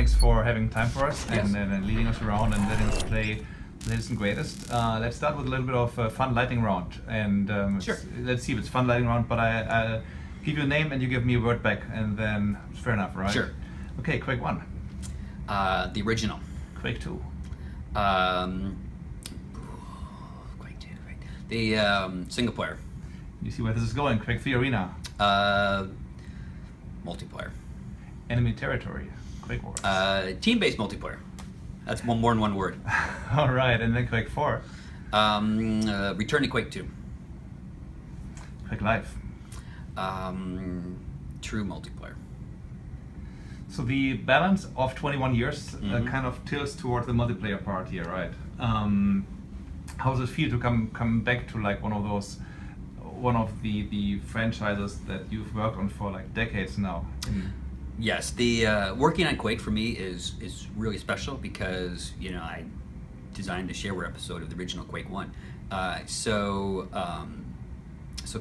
thanks for having time for us Yes. and leading us around and letting us play the latest and greatest. Let's start with a little bit of a fun lightning round. And Sure. let's see if it's fun lightning round, but I'll give you a name and you give me a word back, and then it's fair enough, right? Sure. Okay, Quake 1. The original. Quake 2. Quake 2, right. The single player. You see where this is going. Quake 3 Arena. Multiplayer. Enemy Territory. Quake Wars. Team-based multiplayer. That's more than one word. All right, and then Quake 4. Return to Quake 2. Quake Live. True multiplayer. So the balance of 21 years Mhm. kind of tilts toward the multiplayer part here, right? How does it feel to come back to like one of the franchises that you've worked on for like decades now? Yes, the working on Quake for me is really special because I designed the shareware episode of the original Quake 1. So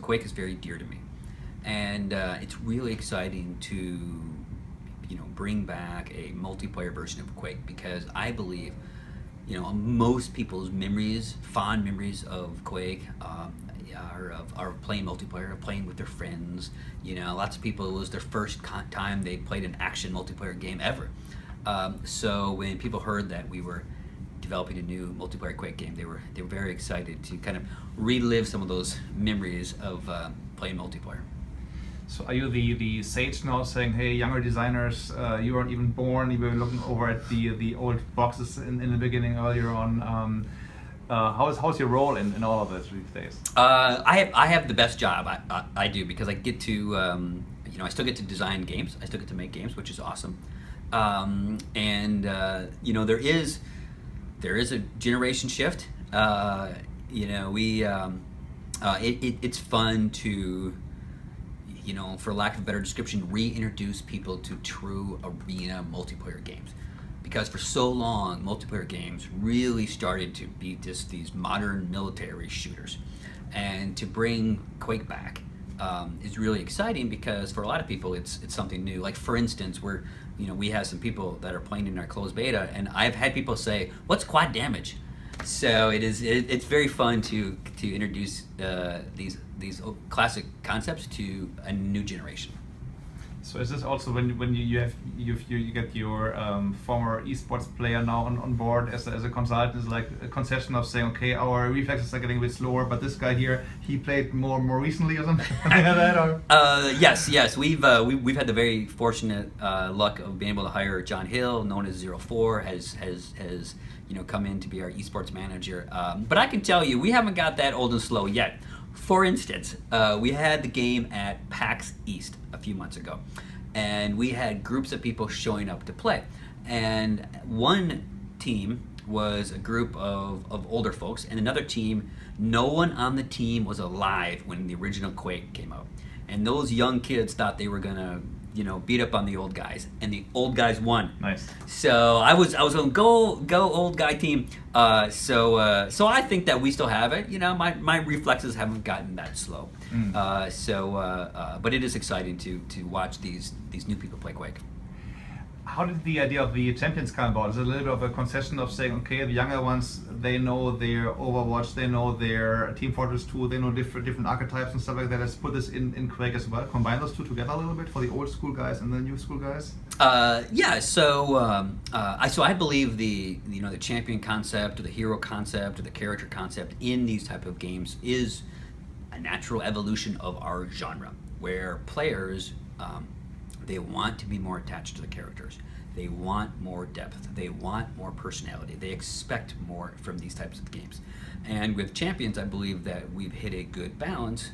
Quake is very dear to me, and it's really exciting to bring back a multiplayer version of Quake because I believe most people's fond memories of Quake are playing multiplayer, playing with their friends. Lots of people, it was their first time they played an action multiplayer game ever. So when people heard that we were developing a new multiplayer Quake game, they were very excited to kind of relive some of those memories of playing multiplayer. So are you the sage now saying, hey, younger designers, you weren't even born, you were looking over at the old boxes in the beginning earlier on. How's your role in all of this these days? I have the best job. I do because I get to I still get to design games. I still get to make games, which is awesome. There is a generation shift. It's fun to for lack of a better description, reintroduce people to true arena multiplayer games. Because for so long, multiplayer games really started to be just these modern military shooters. And to bring Quake back is really exciting because for a lot of people, it's something new. Like for instance, we have some people that are playing in our closed beta, and I've had people say, "What's quad damage?" So it's very fun to introduce these classic concepts to a new generation. So is this also when you get your former esports player now on board as a consultant, is like a concession of saying, okay, our reflexes are getting a bit slower, but this guy here, he played more recently or something like that? Or? Yes. We've had the very fortunate luck of being able to hire John Hill, known as 04, has come in to be our esports manager. But I can tell you, we haven't got that old and slow yet. For instance, we had the game at PAX East a few months ago, and we had groups of people showing up to play. And one team was a group of older folks, and another team, no one on the team was alive when the original Quake came out. And those young kids thought they were gonna beat up on the old guys, and the old guys won. Nice. So I was going go old guy team. So I think that we still have it. My reflexes haven't gotten that slow. But it is exciting to watch these new people play Quake. How did the idea of the champions come about? Is it a little bit of a concession of saying, okay, the younger ones, they know their Overwatch, they know their Team Fortress 2, they know different archetypes and stuff like that. Let's put this in Quake as well. Combine those two together a little bit for the old school guys and the new school guys. So I believe the champion concept or the hero concept or the character concept in these type of games is a natural evolution of our genre, where players they want to be more attached to the characters. They want more depth. They want more personality. They expect more from these types of games. And with Champions, I believe that we've hit a good balance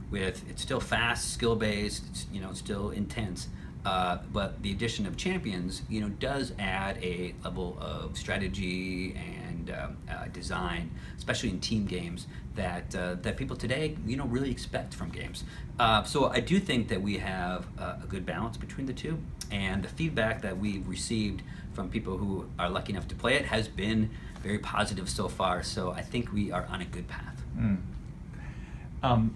with, it's still fast, skill-based, it's still intense, but the addition of Champions, does add a level of strategy and design, especially in team games, that people today, really expect from games. So I do think that we have a good balance between the two, and the feedback that we've received from people who are lucky enough to play it has been very positive so far. So I think we are on a good path.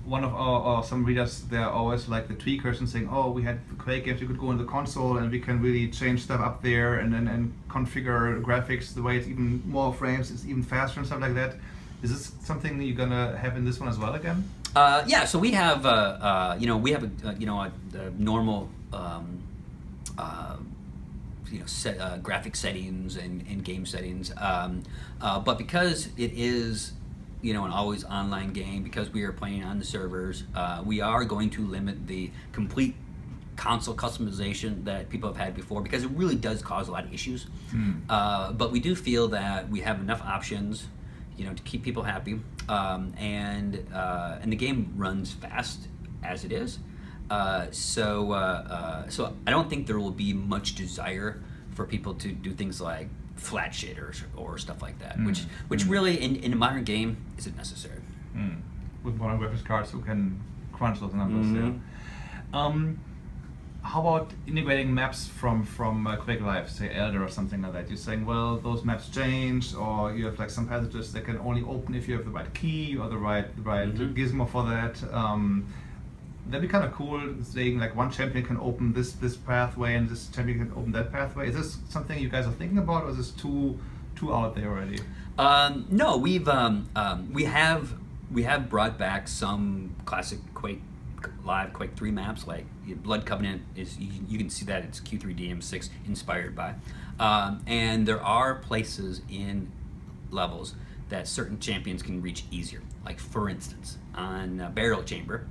One of our some readers, they're always like the tweakers and saying, "Oh, we had the Quake games. You could go in the console and we can really change stuff up there and configure graphics the way it's even more frames, it's even faster and stuff like that." Is this something that you're gonna have in this one as well again? Yeah, so we have a normal graphic settings and game settings, but because it is an always online game, because we are playing on the servers, we are going to limit the complete console customization that people have had before, because it really does cause a lot of issues. But we do feel that we have enough options, to keep people happy, and the game runs fast as it is. So I don't think there will be much desire for people to do things like flat shaders or stuff like that, which really in a modern game isn't necessary. With modern graphics cards who can crunch those numbers. Yeah. How about integrating maps from Quake Live, say Elder or something like that? You're saying, well, those maps change, or you have like some passages that can only open if you have the right key or the right gizmo for that. That'd be kind of cool, saying like one champion can open this pathway and this champion can open that pathway. Is this something you guys are thinking about, or is this too out there already? No, we have brought back some classic Quake Live, Quake 3 maps, like Blood Covenant is, you can see that it's Q3DM6 inspired by, and there are places in levels that certain champions can reach easier. Like for instance, on Burial Chamber,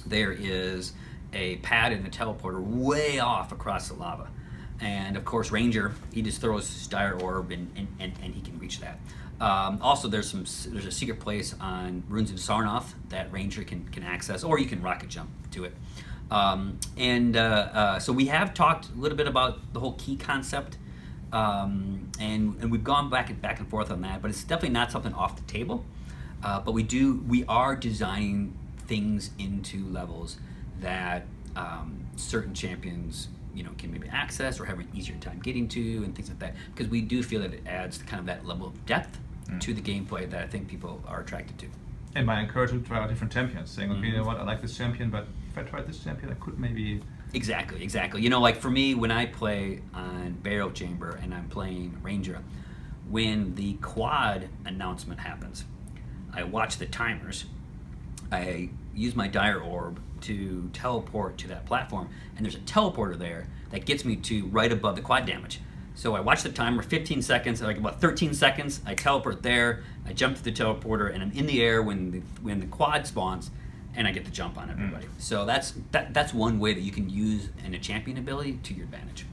there is a pad and a teleporter way off across the lava, and of course Ranger, he just throws his Dire Orb and he can reach that. Also, there's a secret place on Ruins of Sarnoth that Ranger can access, or you can rocket jump to it. So we have talked a little bit about the whole key concept, and we've gone back and forth on that, but it's definitely not something off the table. But we are designing things into levels that certain champions can maybe access or have an easier time getting to, and things like that, because we do feel that it adds kind of that level of depth to the gameplay that I think people are attracted to. And by encouraging to try out different champions, saying, okay, you know what, I like this champion, but if I tried this champion, I could maybe... Exactly. Like for me, when I play on Burial Chamber and I'm playing Ranger, when the quad announcement happens, I watch the timers, I use my Dire Orb to teleport to that platform, and there's a teleporter there that gets me to right above the quad damage. So I watch the timer, 15 seconds, like about 13 seconds, I teleport there, I jump to the teleporter, and I'm in the air when the quad spawns, and I get the jump on everybody. So that's one way that you can use a champion ability to your advantage.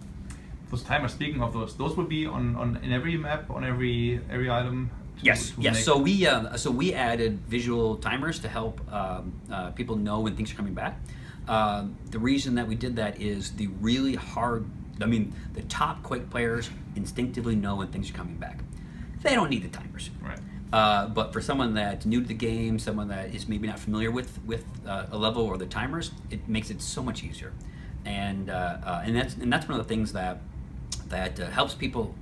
Those timers, speaking of those would be on in every map, on every item? Yes. So we added visual timers to help people know when things are coming back. The reason that we did that is the top Quake players instinctively know when things are coming back. They don't need the timers. Right. But for someone that's new to the game, someone that is maybe not familiar with a level or the timers, it makes it so much easier. And that's one of the things that helps people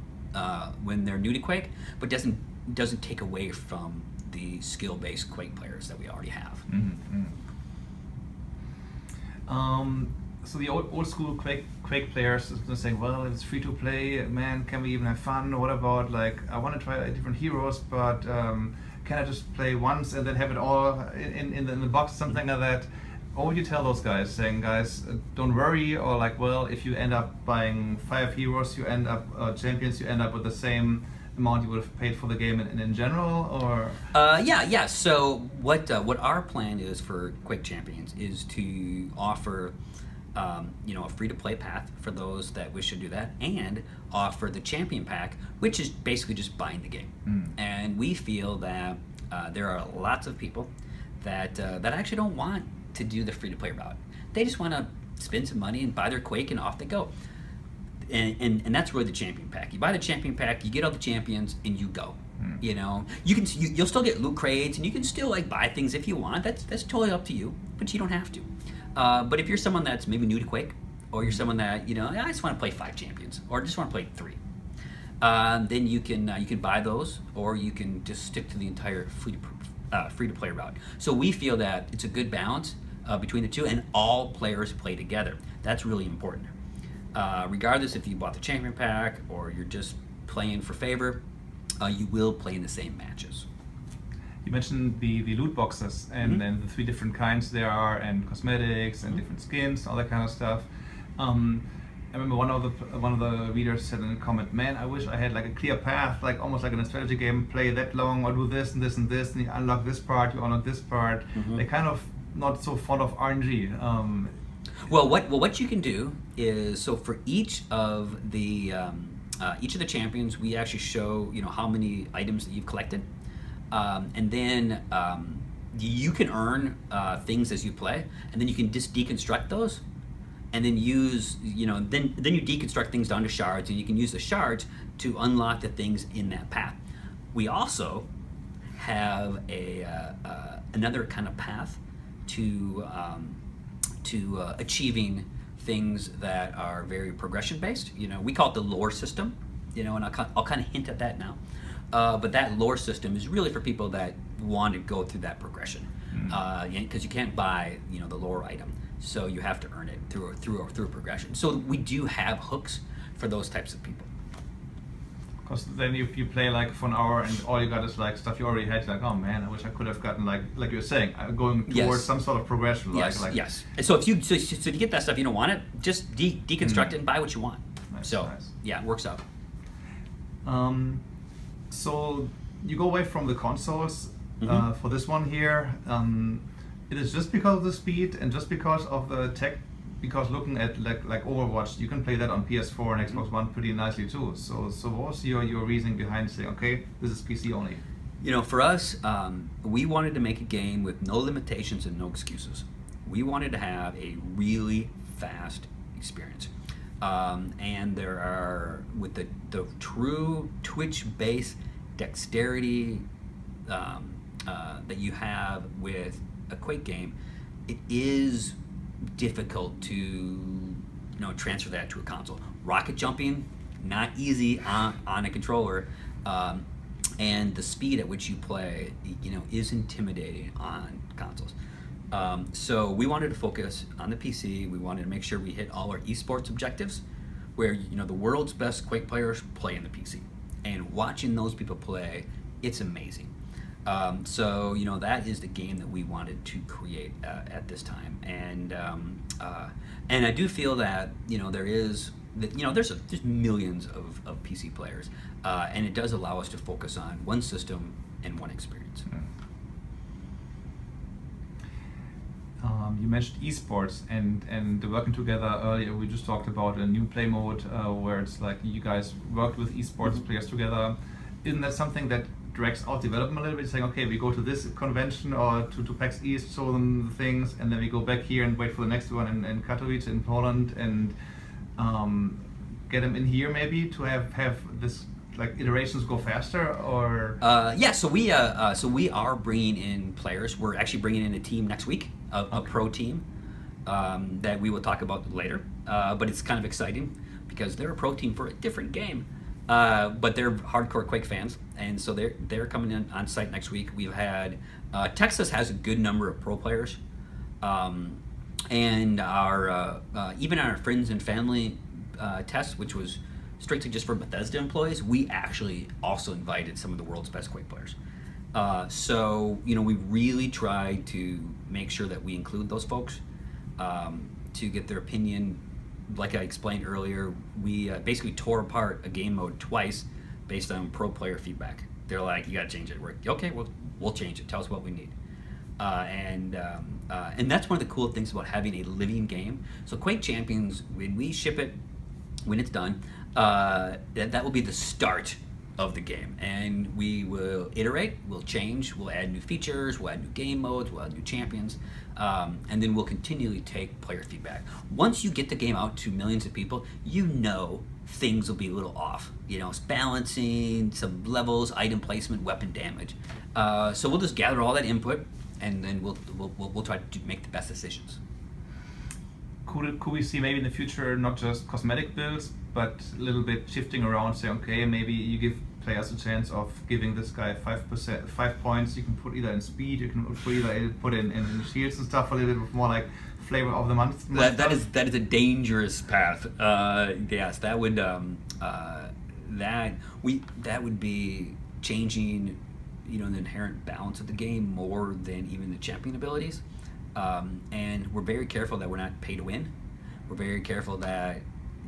when they're new to Quake, but doesn't take away from the skill-based Quake players that we already have. So the old school Quake players is going to say, well, it's free to play, man, can we even have fun? What about, like, I want to try different heroes, but can I just play once and then have it all in the box, something like that? What would you tell those guys, saying, guys, don't worry, or like, well, if you end up buying 5 heroes, you end up champions, you end up with the same amount you would have paid for the game in general, or? Yeah. So what our plan is for Quake Champions is to offer a free-to-play path for those that wish to do that, and offer the champion pack, which is basically just buying the game. And we feel that there are lots of people that actually don't want to do the free-to-play route. They just want to spend some money and buy their Quake, and off they go. And that's really the champion pack. You buy the champion pack, you get all the champions, and you go. You'll still get loot crates, and you can still like buy things if you want. That's totally up to you, but you don't have to. But if you're someone that's maybe new to Quake, or you're someone that I just want to play 5 champions, or just want to play 3, then you can buy those, or you can just stick to the entire free-to-play route. So we feel that it's a good balance between the two, and all players play together. That's really important. Regardless if you bought the champion pack or you're just playing for favor, you will play in the same matches. You mentioned the loot boxes and the 3 different kinds there are, and cosmetics and different skins, all that kind of stuff. I remember one of the readers said in a comment, "Man, I wish I had like a clear path, like almost like in a strategy game. Play that long, or do this and this and this, and you unlock this part, you unlock this part." They're kind of not so fond of RNG. Well, what you can do is, so for each of the champions, we actually show how many items that you've collected, and then you can earn things as you play, and then you can just deconstruct those, and then use then you deconstruct things down to shards, and you can use the shards to unlock the things in that path. We also have another kind of path to achieving things that are very progression based. We call it the lore system. And I'll kind of hint at that now. But that lore system is really for people that want to go through that progression, because you can't buy the lore item, so you have to earn it through a progression. So we do have hooks for those types of people. Because then if you play like for an hour and all you got is like stuff you already had, you're like, oh man, I wish I could have gotten like you were saying, going towards some sort of progression. Yes. And so if you to get that stuff you don't want it, just deconstruct it and buy what you want. Nice. Yeah, it works out. So you go away from the consoles for this one here. It is just because of the speed and just because of the tech. Because looking at like Overwatch, you can play that on PS4 and Xbox One pretty nicely too. So what was your reasoning behind saying, okay, this is PC only? For us, we wanted to make a game with no limitations and no excuses. We wanted to have a really fast experience. And there are, with the true Twitch-based dexterity that you have with a Quake game, it is difficult to transfer that to a console. Rocket jumping, not easy on a controller, and the speed at which you play is intimidating on consoles. So we wanted to focus on the PC. We wanted to make sure we hit all our esports objectives, where the world's best Quake players play in the PC, and watching those people play, it's amazing. So that is the game that we wanted to create at this time, and I do feel that there's millions of PC players, and it does allow us to focus on one system and one experience. You mentioned esports and the working together earlier. We just talked about a new play mode where it's like you guys worked with esports players together. Isn't that something that drags out development a little bit, saying, okay, we go to this convention or to PAX East, show them the things, and then we go back here and wait for the next one in Katowice in Poland, and get them in here maybe to have this like iterations go faster, or? So we are bringing in players. We're actually bringing in a team next week, a pro team that we will talk about later. But it's kind of exciting because they're a pro team for a different game. But they're hardcore Quake fans, and so they're coming in on site next week. We've had Texas has a good number of pro players, and our even our friends and family test, which was strictly just for Bethesda employees, we actually also invited some of the world's best Quake players. So we really try to make sure that we include those folks to get their opinion. Like I explained earlier, we basically tore apart a game mode twice based on pro player feedback. They're like, you gotta change it. We're okay, we'll change it. Tell us what we need. And that's one of the cool things about having a living game. So Quake Champions, when we ship it, when it's done, that will be the start of the game. And we will iterate, we'll change, we'll add new features, we'll add new game modes, we'll add new champions. And then we'll continually take player feedback. Once you get the game out to millions of people, things will be a little off. It's balancing, some levels, item placement, weapon damage. So we'll just gather all that input, and then we'll try to make the best decisions. Could we see maybe in the future not just cosmetic builds, but a little bit shifting around, saying, okay, maybe you give players a chance of giving this guy 5 points. You can put either in speed, you can put in shields and stuff, a little bit more like flavor of the month. That is a dangerous path. Yes, that would that would be changing, the inherent balance of the game more than even the champion abilities. And we're very careful that we're not pay to win. We're very careful that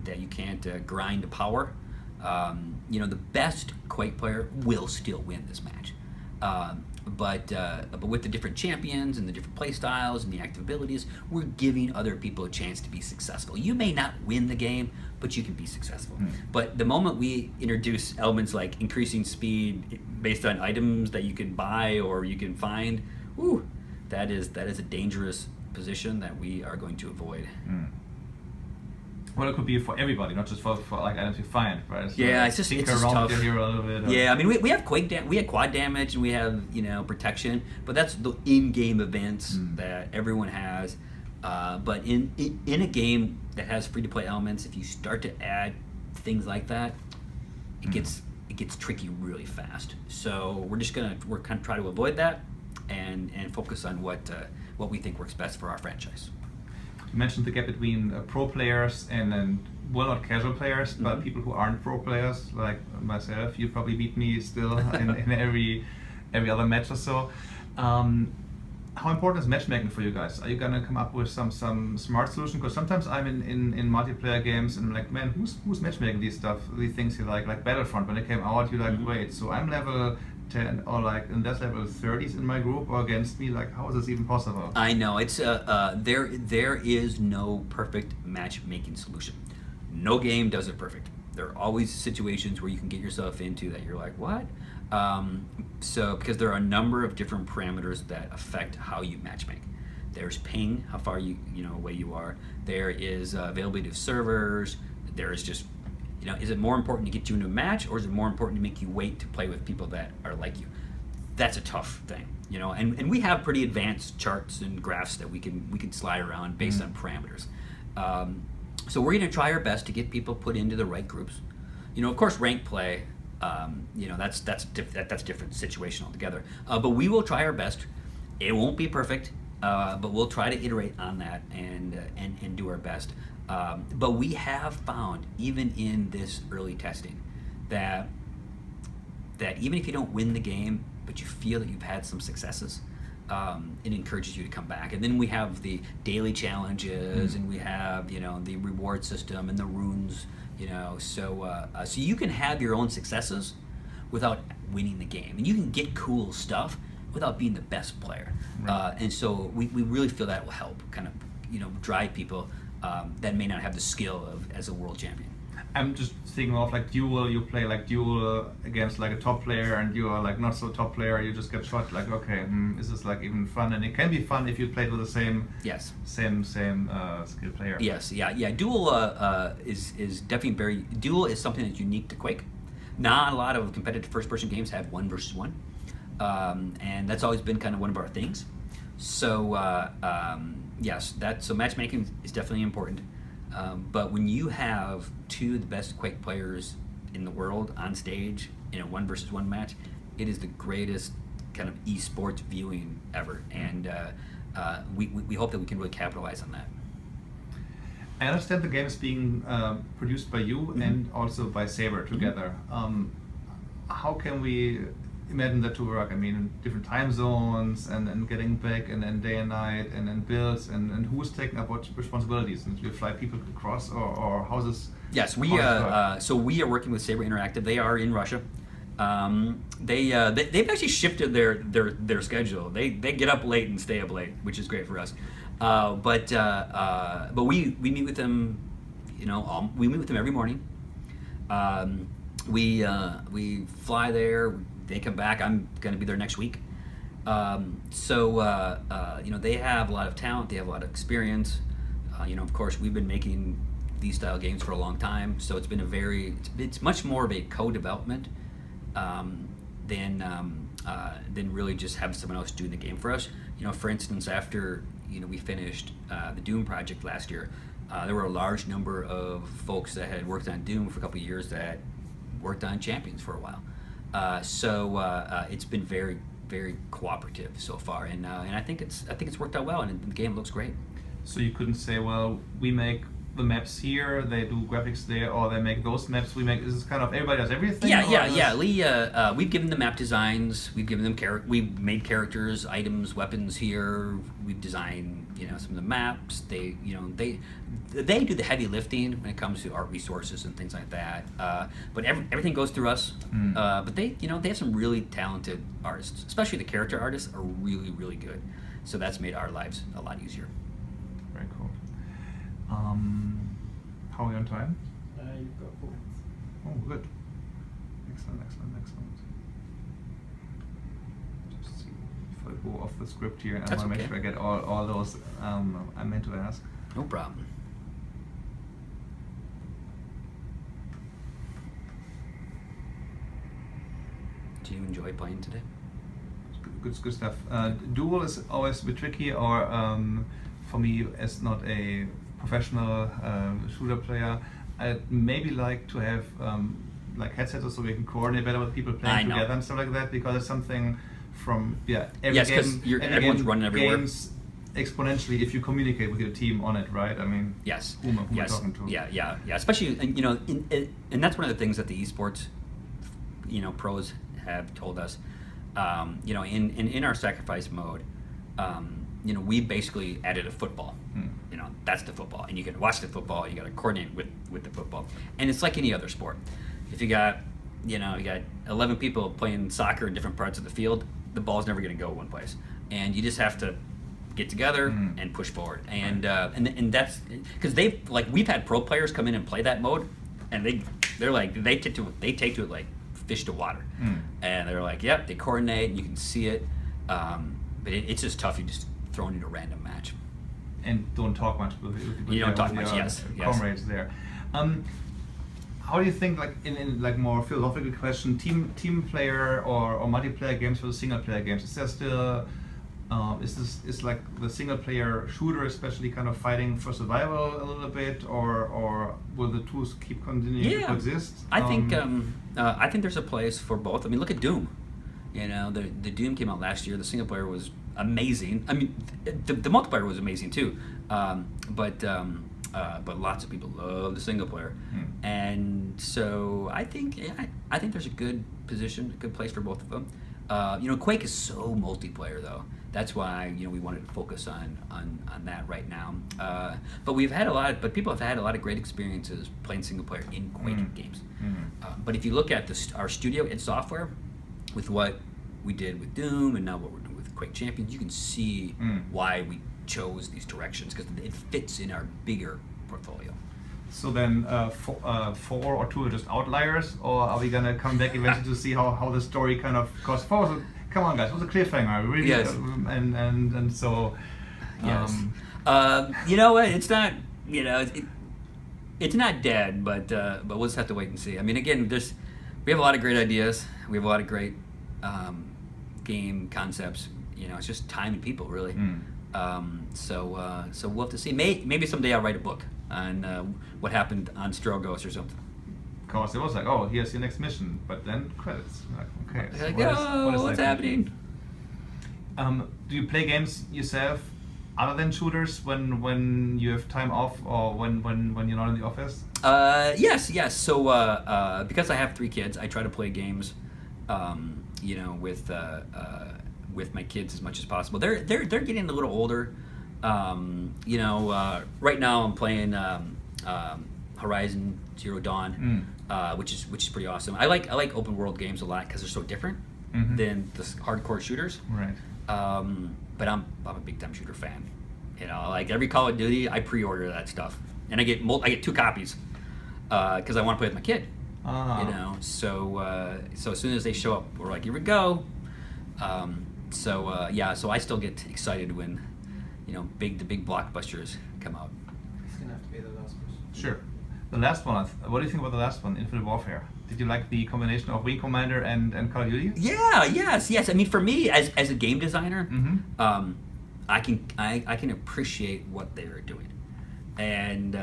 you can't grind to power. The best Quake player will still win this match. But with the different champions and the different play styles and the active abilities, we're giving other people a chance to be successful. You may not win the game, but you can be successful. But the moment we introduce elements like increasing speed based on items that you can buy or you can find, that is a dangerous position that we are going to avoid. Well, it could be for everybody, not just for like items you find, right? So yeah, it's just around tough. Your hero a little bit. Yeah, I mean, we have we have quad damage and we have protection, but that's the in-game events that everyone has. But in a game that has free-to-play elements, if you start to add things like that, it gets tricky really fast. So we're kind of try to avoid that and focus on what we think works best for our franchise. You mentioned the gap between pro players and well, not casual players, but people who aren't pro players, like myself. You probably beat me still in every other match or so. How important is matchmaking for you guys? Are you gonna come up with some smart solution? Because sometimes I'm in multiplayer games and I'm like, man, who's matchmaking these things you like Battlefront? When it came out, you're like, wait, so I'm level 10 or like in that level 30s in my group or against me, like how is this even possible? I know it's there is no perfect matchmaking solution. No game does it perfect. There are always situations where you can get yourself into that you're like, what? So because there are a number of different parameters that affect how you matchmake. There's ping, how far away you are. There is availability of servers. There is just is it more important to get you into a match, or is it more important to make you wait to play with people that are like you? That's a tough thing, and we have pretty advanced charts and graphs that we can slide around based on parameters. So we're going to try our best to get people put into the right groups. Of course, rank play, that's different situation altogether. But we will try our best. It won't be perfect, but we'll try to iterate on that and do our best. But we have found, even in this early testing, that even if you don't win the game, but you feel that you've had some successes, it encourages you to come back. And then we have the daily challenges, and we have the reward system and the runes. So you can have your own successes without winning the game, and you can get cool stuff without being the best player. Right. And so we really feel that will help kind of drive people that may not have the skill as a world champion. I'm just thinking of like duel. You play like duel against like a top player, and you are like not so top player. You just get shot. Like, okay, is this like even fun? And it can be fun if you play with the same skill player. Yes, yeah. Duel is definitely Duel is something that's unique to Quake. Not a lot of competitive first-person games have 1 versus 1, and that's always been kind of one of our things. So yes, so matchmaking is definitely important. But when you have two of the best Quake players in the world on stage in a 1 versus 1 match, it is the greatest kind of esports viewing ever, and we hope that we can really capitalize on that. I understand the game is being produced by you and also by Saber together. How can we imagine that to work? I mean, in different time zones and getting back and then day and night and then builds and who's taking up what responsibilities? And do you fly people across or how's this? Yes, we are working with Saber Interactive. They are in Russia. They've actually shifted their schedule. They get up late and stay up late, which is great for us. But we meet with them. We meet with them every morning. We fly there. They come back. I'm going to be there next week. They have a lot of talent. They have a lot of experience. Of course, we've been making these style games for a long time, so it's it's much more of a co-development than really just have someone else doing the game for us. For instance, after we finished the Doom project last year, There were a large number of folks that had worked on Doom for a couple of years that worked on Champions for a while. So it's been very, very cooperative so far, and I think it's worked out well, and the game looks great. So you couldn't say, well, we make the maps here, they do graphics there, or they make those maps. We make. Is this kind of everybody does everything? Yeah. We've given them map designs. We've given them We've made characters, items, weapons here. We've designed, some of the maps. They do the heavy lifting when it comes to art resources and things like that. But everything goes through us. But they have some really talented artists, especially the character artists are really, really good. So that's made our lives a lot easier. Very cool. How are we on time? You've got 4 minutes. Oh, good. Excellent. Just see if I go off the script here. I That's want to okay. make sure I get all those I meant to ask. No problem. Do you enjoy playing today? Good stuff. Duel is always a bit tricky, or for me, as not a professional shooter player, I'd maybe like to have like headsets so we can coordinate better with people playing together and stuff like that, because it's something from every Yes, 'cause game, everyone's running everywhere. Games exponentially if you communicate with your team on it, right? I mean, Yes. who am I Yes. talking to? Yeah. Especially, and that's one of the things that the esports, pros have told us. In our sacrifice mode, we basically added a football. That's the football, and you can watch the football. You got to coordinate with the football, and it's like any other sport. If you got 11 people playing soccer in different parts of the field, the ball's never going to go one place, and you just have to get together and push forward. And that's because we've had pro players come in and play that mode, and they're like they take to it like fish to water, and they're like, yep, they coordinate, and you can see it, but it's just tough. You just thrown into a random match. And don't talk much with You don't talk with much, your yes. comrades there. How do you think, like in like more philosophical question, team player or multiplayer games versus single player games? Is there still is like the single player shooter especially kind of fighting for survival a little bit, or will the two keep continuing to coexist? I think there's a place for both. I mean, look at Doom. The Doom came out last year. The single player was amazing. I mean, the multiplayer was amazing too. But lots of people love the single player, and so I think there's a good position, a good place for both of them. Quake is so multiplayer though. That's why we wanted to focus on that right now. But people have had a lot of great experiences playing single player in Quake games. But if you look at our studio and software, with what we did with Doom and now what we're doing with Quake Champions, you can see why we chose these directions, because it fits in our bigger portfolio. So then, 4 or 2 are just outliers, or are we gonna come back eventually to see how the story kind of? Because 4 was come on guys, it was a cliffhanger, really. Yes. And so. Yes. You know what? It's not. It's not dead, but we'll just have to wait and see. I mean, again, we have a lot of great ideas. We have a lot of great game concepts. It's just time and people, really. So we'll have to see. Maybe someday I'll write a book on what happened on Strogos or something. Of course, it was like, oh, here's your next mission, but then credits. Like, okay. So What's happening? Do you play games yourself other than shooters when you have time off, or when you're not in the office? Yes. So because I have 3 kids, I try to play games, with my kids as much as possible. They're getting a little older. Right now I'm playing Horizon Zero Dawn, which is pretty awesome. I like open world games a lot because they're so different than the hardcore shooters. Right. But I'm a big time shooter fan. Like every Call of Duty, I pre-order that stuff, and I get 2 copies because I want to play with my kid. So as soon as they show up, we're like, here we go. So I still get excited when the big blockbusters come out. It's gonna have to be the last person. Sure. The last one. What do you think about the last one, Infinite Warfare? Did you like the combination of Wing Commander and Call of Duty? Yeah. Yes. I mean, for me, as a game designer, I can appreciate what they are doing. and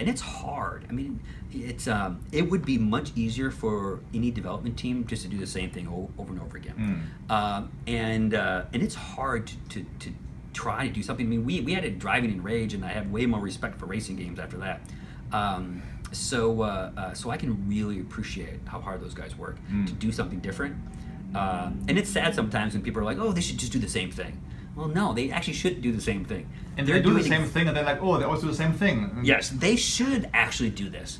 it's hard. I mean, it would be much easier for any development team just to do the same thing over and over again, and it's hard to try to do something. I mean, we had it Driving in Rage, and I have way more respect for racing games after that. So I can really appreciate how hard those guys work to do something different. And it's sad sometimes when people are like, "Oh, they should just do the same thing." Well, no, they actually shouldn't do the same thing. And they do the same thing, and they're like, "Oh, they also do the same thing." Yes, they should actually do this.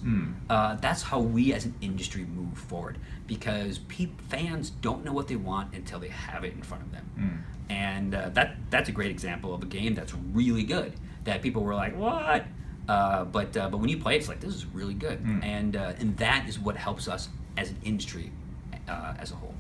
That's how we as an industry move forward, because fans don't know what they want until they have it in front of them. And that's a great example of a game that's really good, that people were like, "What?" But when you play it, it's like, this is really good. And that is what helps us as an industry as a whole.